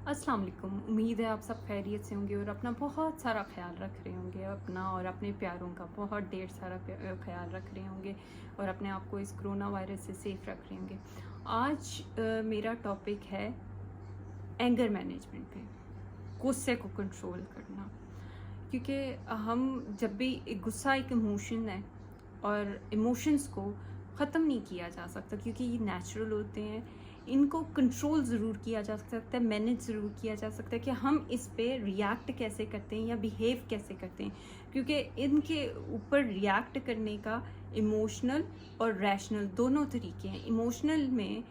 अस्सलाम वालेकुम। उम्मीद है आप सब खैरियत से होंगे और अपना बहुत सारा ख्याल रख रहे होंगे, अपना और अपने प्यारों का बहुत ढेर सारा ख्याल रख रहे होंगे और अपने आप को इस कोरोना वायरस से सेफ रख रहे होंगे। आज मेरा टॉपिक है एंगर मैनेजमेंट पे, गुस्से को कंट्रोल करना। क्योंकि हम जब भी गुस्सा एक इमोशन है और इमोशंस को ख़त्म नहीं किया जा सकता क्योंकि ये नेचुरल होते हैं। इनको कंट्रोल ज़रूर किया जा सकता है, मैनेज ज़रूर किया जा सकता है कि हम इस पे रिएक्ट कैसे करते हैं या बिहेव कैसे करते हैं, क्योंकि इनके ऊपर रिएक्ट करने का इमोशनल और रैशनल दोनों तरीके हैं। इमोशनल में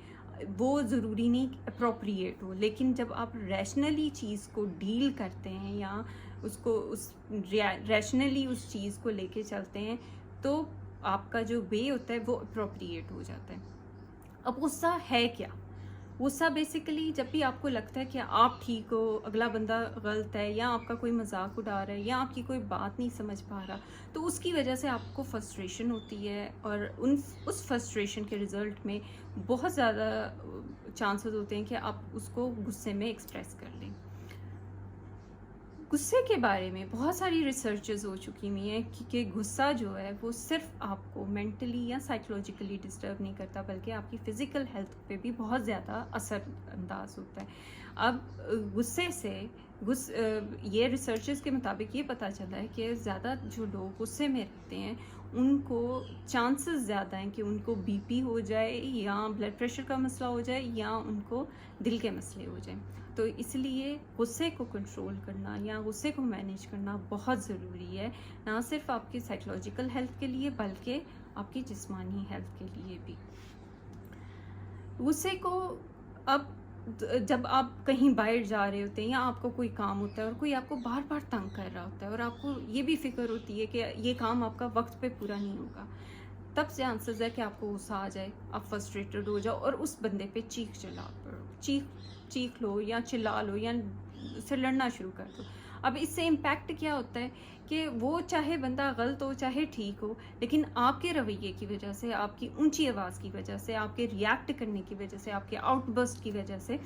वो ज़रूरी नहीं अप्रोप्रिएट हो, लेकिन जब आप रैशनली चीज़ को डील करते हैं या उसको उस रैशनली उस चीज़ को लेके चलते हैं तो आपका जो वे होता है वो अप्रोप्रिएट हो जाता है। अब गुस्सा है क्या? गुस्सा बेसिकली जब भी आपको लगता है कि आप ठीक हो, अगला बंदा गलत है, या आपका कोई मजाक उड़ा रहा है, या आपकी कोई बात नहीं समझ पा रहा, तो उसकी वजह से आपको फ्रस्ट्रेशन होती है और उस फ्रस्ट्रेशन के रिज़ल्ट में बहुत ज़्यादा चांसेस होते हैं कि आप उसको गुस्से में एक्सप्रेस कर लें। गुस्से के बारे में बहुत सारी रिसर्चेस हो चुकी हुई हैं कि गुस्सा जो है वो सिर्फ आपको मेंटली या साइकोलॉजिकली डिस्टर्ब नहीं करता, बल्कि आपकी फ़िज़िकल हेल्थ पे भी बहुत ज़्यादा असर अंदाज होता है। अब गुस्से से ये रिसर्चेस के मुताबिक ये पता चला है कि ज़्यादा जो लोग गुस्से में रहते हैं उनको चांसेस ज़्यादा हैं कि उनको बीपी हो जाए, या ब्लड प्रेशर का मसला हो जाए, या उनको दिल के मसले हो जाएं। तो इसलिए गुस्से को कंट्रोल करना या गुस्से को मैनेज करना बहुत ज़रूरी है, ना सिर्फ आपकी साइकोलॉजिकल हेल्थ के लिए बल्कि आपकी जिस्मानी हेल्थ के लिए भी। गुस्से को अब जब आप कहीं बाहर जा रहे होते हैं या आपको कोई काम होता है और कोई आपको बार बार तंग कर रहा होता है और आपको ये भी फिक्र होती है कि ये काम आपका वक्त पे पूरा नहीं होगा, तब चांसेस है कि आपको गुस्सा आ जाए, आप फ्रस्ट्रेटेड हो जाओ और उस बंदे पे चीख पड़ो, चीख लो या चिल्ला लो या उससे लड़ना शुरू कर दो। अब इससे इम्पैक्ट क्या होता है कि वो चाहे बंदा गलत हो चाहे ठीक हो, लेकिन आपके रवैये की वजह से, आपकी ऊंची आवाज़ की वजह से, आपके रिएक्ट करने की वजह से, आपके आउटबर्स्ट की वजह से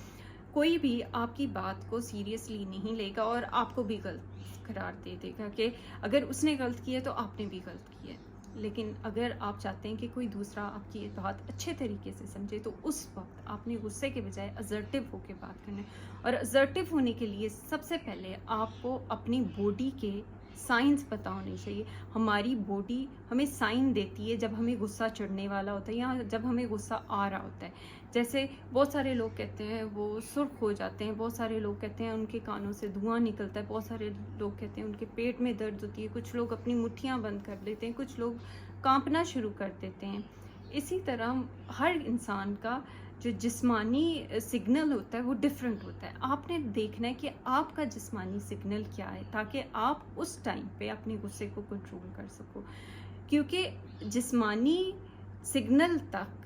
कोई भी आपकी बात को सीरियसली नहीं लेगा और आपको भी गलत करार दे देगा कि अगर उसने गलत किया तो आपने भी गलत किया है। लेकिन अगर आप चाहते हैं कि कोई दूसरा आपकी बात अच्छे तरीके से समझे तो उस वक्त आपने गुस्से के बजाय असर्टिव होकर बात करना है। और असर्टिव होने के लिए सबसे पहले आपको अपनी बॉडी के साइंस पता होने चाहिए। हमारी बॉडी हमें साइन देती है जब हमें गुस्सा चढ़ने वाला होता है या जब हमें गुस्सा आ रहा होता है। जैसे बहुत सारे लोग कहते हैं वो सुर्ख हो जाते हैं, बहुत सारे लोग कहते हैं उनके कानों से धुआं निकलता है, बहुत सारे लोग कहते हैं उनके पेट में दर्द होती है, कुछ लोग अपनी मुट्ठियाँ बंद कर लेते हैं, कुछ लोग कांपना शुरू कर देते हैं। इसी तरह हर इंसान का जो जिस्मानी सिग्नल होता है वो डिफरेंट होता है। आपने देखना है कि आपका जिस्मानी सिग्नल क्या है ताकि आप उस टाइम पे अपने गुस्से को कंट्रोल कर सको, क्योंकि जिस्मानी सिग्नल तक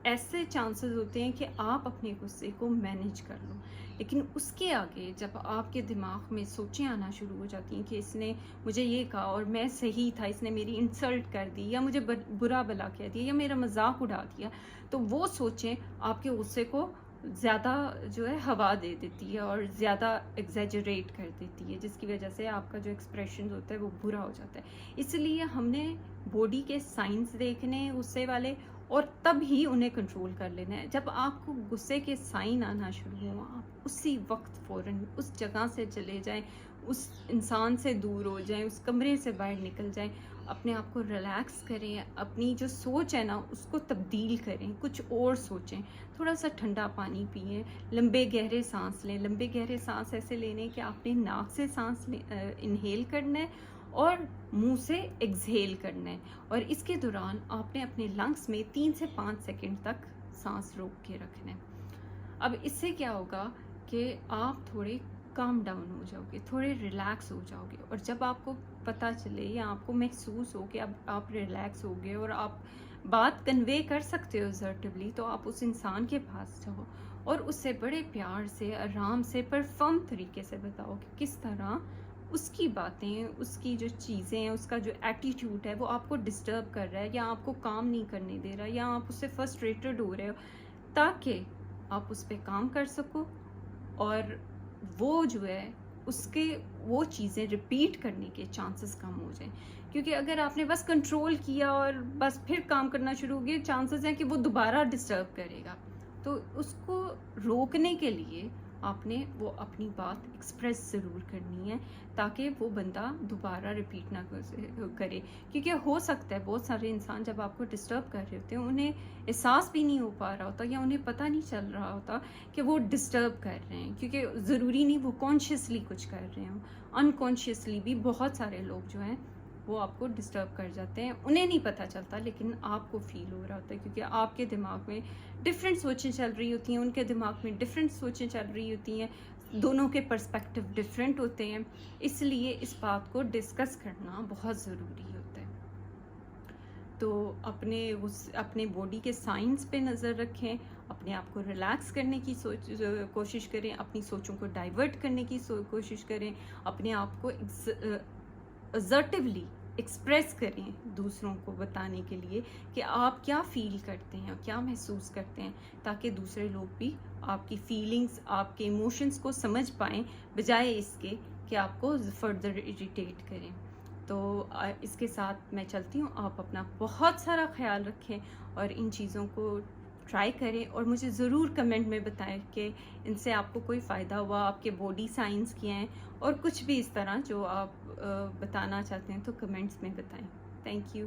ऐसे चांसेस होते हैं कि आप अपने गुस्से को मैनेज कर लो, लेकिन उसके आगे जब आपके दिमाग में सोचें आना शुरू हो जाती हैं कि इसने मुझे ये कहा और मैं सही था, इसने मेरी इंसल्ट कर दी या मुझे बुरा भला कह दिया या मेरा मजाक उड़ा दिया, तो वो सोचें आपके गुस्से को ज़्यादा जो है हवा दे देती है और ज़्यादा एग्जैजरेट कर देती है, जिसकी वजह से आपका जो एक्सप्रेशन होता है वो बुरा हो जाता है। इसलिए हमने बॉडी के साइंस देखने हैं गुस्से वाले और तब ही उन्हें कंट्रोल कर लेना है। जब आपको गुस्से के साइन आना शुरू हो आप उसी वक्त फ़ौरन उस जगह से चले जाएं, उस इंसान से दूर हो जाएं, उस कमरे से बाहर निकल जाएं, अपने आप को रिलैक्स करें, अपनी जो सोच है ना उसको तब्दील करें, कुछ और सोचें, थोड़ा सा ठंडा पानी पिएं, लंबे गहरे सांस लें। लंबे गहरे सांस ऐसे लेने कि आपने नाक से सांस इनहेल करना है और मुंह से एक्सहेल करना है, और इसके दौरान आपने अपने लंग्स में 3 से 5 सेकंड तक सांस रोक के रखना है। अब इससे क्या होगा कि आप थोड़े काम डाउन हो जाओगे, थोड़े रिलैक्स हो जाओगे, और जब आपको पता चले या आपको महसूस हो कि अब आप रिलैक्स हो गए और आप बात कन्वे कर सकते हो असर्टिवली, तो आप उस इंसान के पास जाओ और उससे बड़े प्यार से, आराम से, पर फर्म तरीके से बताओ कि किस तरह उसकी बातें, उसकी जो चीज़ें हैं, उसका जो एटीट्यूड है वो आपको डिस्टर्ब कर रहा है या आपको काम नहीं करने दे रहा या आप उससे फ्रस्ट्रेटेड हो रहे हो, ताकि आप उस पर काम कर सको اور وہ جو ہے اس کے وہ چیزیں ریپیٹ کرنے کے چانسز کم ہو جائیں. کیونکہ اگر آپ نے بس کنٹرول کیا اور بس پھر کام کرنا شروع ہو گیا، چانسز ہیں کہ وہ دوبارہ ڈسٹرب کرے گا. تو اس کو روکنے کے لیے آپ نے وہ اپنی بات ایکسپریس ضرور کرنی ہے تاکہ وہ بندہ دوبارہ ریپیٹ نہ کرے. کیونکہ ہو سکتا ہے بہت سارے انسان جب آپ کو ڈسٹرب کر رہے ہوتے ہیں انہیں احساس بھی نہیں ہو پا رہا ہوتا، یا انہیں پتہ نہیں چل رہا ہوتا کہ وہ ڈسٹرب کر رہے ہیں. کیونکہ ضروری نہیں وہ کانشیسلی کچھ کر رہے ہوں، انکانشیسلی بھی بہت سارے لوگ جو ہیں وہ آپ کو ڈسٹرب کر جاتے ہیں، انہیں نہیں پتہ چلتا لیکن آپ کو فیل ہو رہا ہوتا ہے. کیونکہ آپ کے دماغ میں ڈفرینٹ سوچیں چل رہی ہوتی ہیں، ان کے دماغ میں ڈفرینٹ سوچیں چل رہی ہوتی ہیں، دونوں کے پرسپیکٹیو ڈفرینٹ ہوتے ہیں. اس لیے اس بات کو ڈسکس کرنا بہت ضروری ہوتا ہے. تو اپنے باڈی کے سائنس پہ نظر رکھیں، اپنے آپ کو ریلیکس کرنے کی کوشش کریں، اپنی سوچوں کو ڈائیورٹ کرنے کی کوشش کریں، اپنے آپ کو assertively ایکسپریس کریں دوسروں کو بتانے کے لیے کہ آپ کیا فیل کرتے ہیں اور کیا محسوس کرتے ہیں، تاکہ دوسرے لوگ بھی آپ کی فیلنگز، آپ کے ایموشنز کو سمجھ پائیں، بجائے اس کے کہ آپ کو فردر اریٹیٹ کریں. تو اس کے ساتھ میں چلتی ہوں. آپ اپنا بہت سارا خیال رکھیں اور ان چیزوں کو ٹرائی کریں، اور مجھے ضرور کمنٹ میں بتائیں کہ ان سے آپ کو کوئی فائدہ ہوا، آپ کے باڈی سائنس کیا ہیں، اور کچھ بھی اس طرح جو آپ بتانا چاہتے ہیں تو کمنٹس میں بتائیں. Thank you.